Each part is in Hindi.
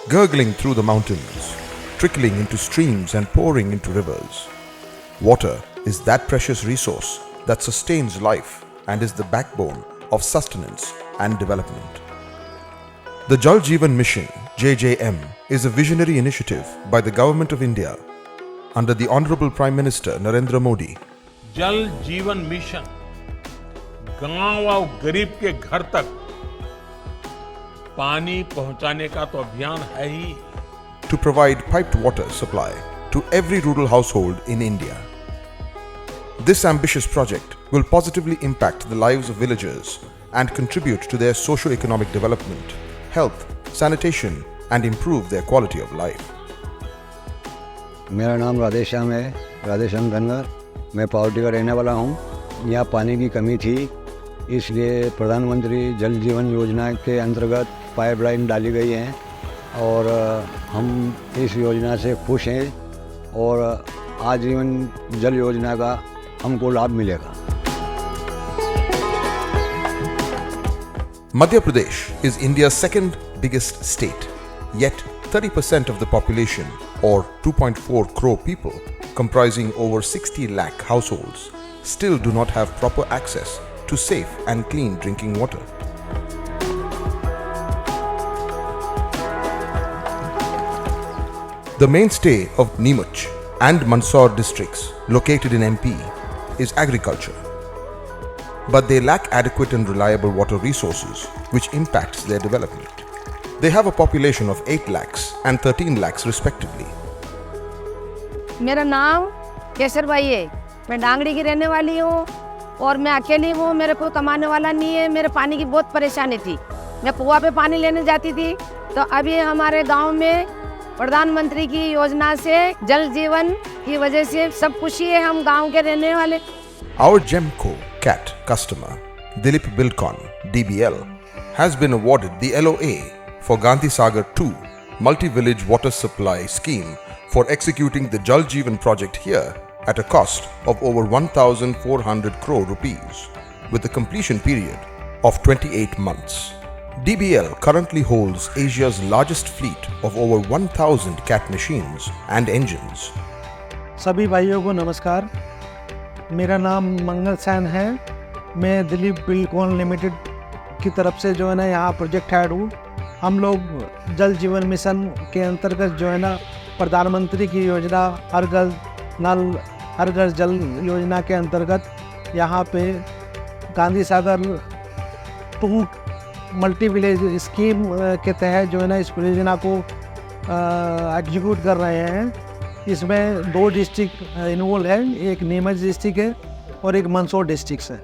gurgling through the mountains, trickling into streams and pouring into rivers. Water is that precious resource that sustains life and is the backbone of sustenance and development. The Jal Jeevan Mission (JJM) is a visionary initiative by the Government of India under the Honorable Prime Minister Narendra Modi. जल जीवन मिशन गांव और गरीब के घर तक पानी पहुंचाने का तो अभियान है ही, To provide piped water supply to every rural household in India. This ambitious project will positively impact the lives of villagers and contribute to their socio-economic development, health, sanitation, and improve their quality of life. मेरा नाम राधेश्याम है, राधेश्याम धनगर। मैं पावटी का रहने वाला हूँ। यहाँ पानी की कमी थी, इसलिए प्रधानमंत्री जल जीवन योजना के अंतर्गत पाइपलाइन डाली गई है और हम इस योजना से खुश हैं और आजीवन जल योजना का हमको लाभ मिलेगा। Madhya Pradesh is India's second biggest state, yet 30% of the population, or 2.4 crore people, comprising over 60 lakh households, still do not have proper access to safe and clean drinking water. The mainstay of Neemuch and Mandsaur districts, located in MP, is agriculture. But they lack adequate and reliable water resources, which impacts their development. They have a population of 8 lakhs and 13 lakhs respectively. मेरा नाम केसर भाई है। मैं डांगड़ी की रहने वाली हूँ और मैं अकेली हूँ। मेरे को कमाने वाला नहीं है। मेरे पानी की बहुत परेशानी थी। मैं कुआं पे पानी लेने जाती थी, तो अभी हमारे गांव में प्रधानमंत्री की योजना से जल जीवन की वजह से सब खुशी है। हम गांव के रहने वाले। Our Gemco CAT customer, Dilip Bilkon, DBL, has been awarded the LOA for Gandhi Sagar 2 multi-village water supply scheme for executing the Jal Jeevan project here at a cost of over 1,400 crore rupees with a completion period of 28 months. DBL currently holds Asia's largest fleet of over 1,000 CAT machines and engines. सभी भाइयों को नमस्कार। मेरा नाम मंगल सैन है। मैं दिलीप बिल्डकॉन लिमिटेड की तरफ से जो है ना यहाँ प्रोजेक्ट हेड हूँ। हम लोग जल जीवन मिशन के अंतर्गत जो है ना प्रधानमंत्री की योजना हर घर नल हर घर जल योजना के अंतर्गत यहाँ पे Gandhi Sagar 2 multi village scheme के तहत जो है ना इस परियोजना को एग्जीक्यूट कर रहे हैं। इसमें 2 डिस्ट्रिक्ट इन्वॉल्व है, एक नीमच डिस्ट्रिक्ट है और एक मंदसौर डिस्ट्रिक्ट है।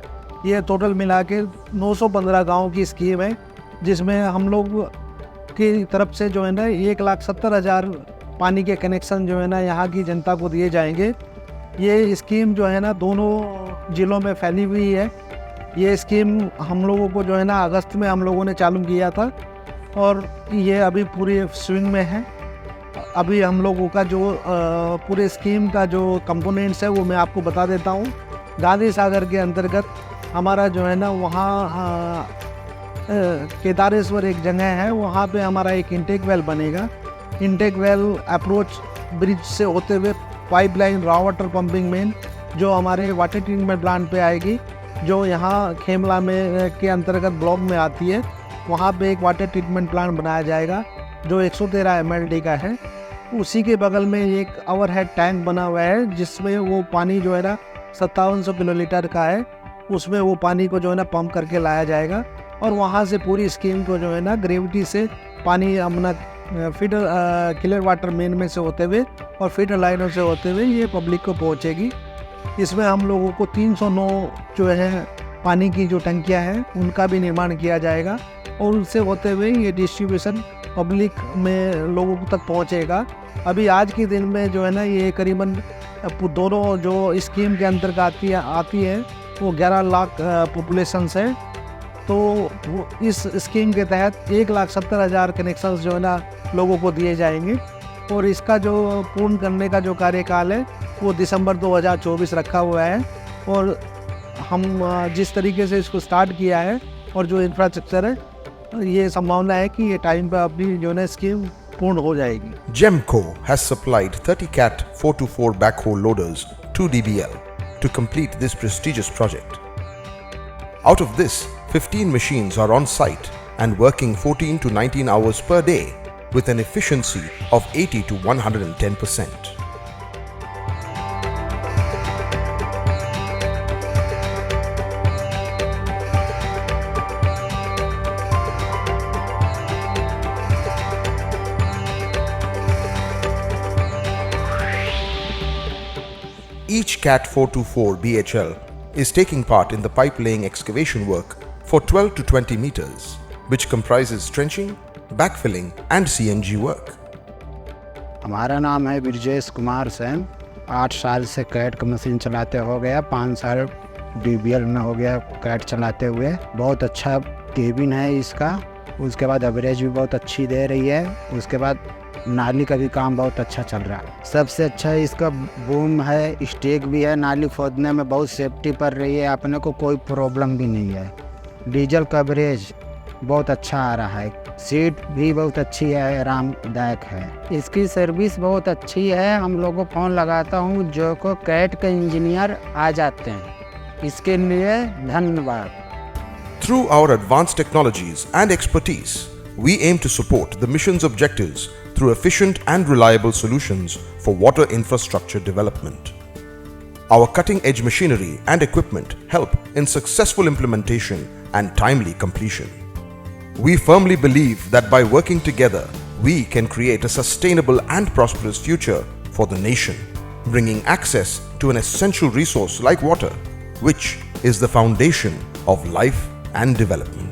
ये टोटल मिला के 915 गाँव की स्कीम है, जिसमें हम लोग की तरफ से जो है ना 1,70,000 पानी के कनेक्शन जो है ना यहाँ की जनता को दिए जाएंगे। ये स्कीम जो है ना दोनों ज़िलों में फैली हुई है। ये स्कीम हम लोगों को जो है ना अगस्त में हम लोगों ने चालू किया था और ये अभी पूरी स्विंग में है। अभी हम लोगों का जो पूरे स्कीम का जो कंपोनेंट्स है वो मैं आपको बता देता हूँ। गांधी सागर के अंतर्गत हमारा जो है ना वहाँ केदारेश्वर एक जगह है, वहाँ पे हमारा एक इंटेक वेल बनेगा। इंटेक वेल अप्रोच ब्रिज से होते हुए pipeline raw water pumping main जो हमारे वाटर ट्रीटमेंट प्लांट पे आएगी, जो यहाँ खेमला में के अंतर्गत ब्लॉक में आती है। वहाँ पे एक वाटर ट्रीटमेंट प्लांट बनाया जाएगा जो 113 MLD का है। उसी के बगल में एक ओवरहेड टैंक बना हुआ है, जिसमें वो पानी जो है ना 5700 किलोलीटर का है। उसमें वो पानी को जो है ना पंप करके लाया जाएगा और वहाँ से पूरी स्कीम को जो है ना ग्रेविटी से पानी अपना फीडर क्लियर वाटर मेन में से होते हुए और फीडर लाइनों से होते हुए ये पब्लिक को पहुँचेगी। इसमें हम लोगों को 309 जो है पानी की जो टंकियाँ हैं उनका भी निर्माण किया जाएगा और उनसे होते हुए ये डिस्ट्रीब्यूशन पब्लिक में लोगों तक पहुँचेगा। अभी आज के दिन में जो है ना ये करीबन दोनों जो स्कीम के अंतर्गत आती है वो 11 लाख पॉपुलेशन है। तो इस स्कीम के तहत 1,70,000 कनेक्शंस जो है ना लोगों को दिए जाएंगे और इसका जो पूर्ण करने का जो कार्यकाल है वो दिसंबर 2024 रखा हुआ है। और हम जिस तरीके से इसको स्टार्ट किया है और जो इंफ्रास्ट्रक्चर है, ये संभावना है कि ये टाइम पर अपनी जो है स्कीम पूर्ण हो जाएगी। Gemco has supplied 30 Cat 424 backhoe loaders to DBL to complete this prestigious project. Out of this, 15 machines are on site and working 14 to 19 hours per day with an efficiency of 80 to 110%. Each Cat 424 BHL is taking part in the pipe laying excavation work for 12 to 20 meters, which comprises trenching, backfilling and CNG work. हमारा नाम है ब्रजेश कुमार सेन। 8 साल से कैट का मशीन चलाते हो गया, 5 साल DBL में हो गया कैट चलाते हुए। बहुत अच्छा केबिन है इसका, उसके बाद एवरेज भी बहुत अच्छी दे रही है, उसके बाद नाली का भी काम बहुत अच्छा चल रहा है। सबसे अच्छा इसका बूम है, स्टेक भी है, नाली खोदने में बहुत सेफ्टी पड़ रही है, अपने को कोई प्रॉब्लम भी नहीं है। डीजल कवरेज बहुत अच्छा आ रहा है, सीट भी बहुत अच्छी है, आरामदायक है। इसकी सर्विस बहुत अच्छी है। हम लोगों को फ़ोन लगाता हूँ जो को कैट के इंजीनियर आ जाते हैं, इसके लिए धन्यवाद। Through our advanced technologies and expertise, we aim to support the mission's objectives through efficient and reliable solutions for water infrastructure development. Our cutting-edge machinery and equipment help in successful implementation and timely completion. We firmly believe that by working together, we can create a sustainable and prosperous future for the nation, bringing access to an essential resource like water, which is the foundation of life and development.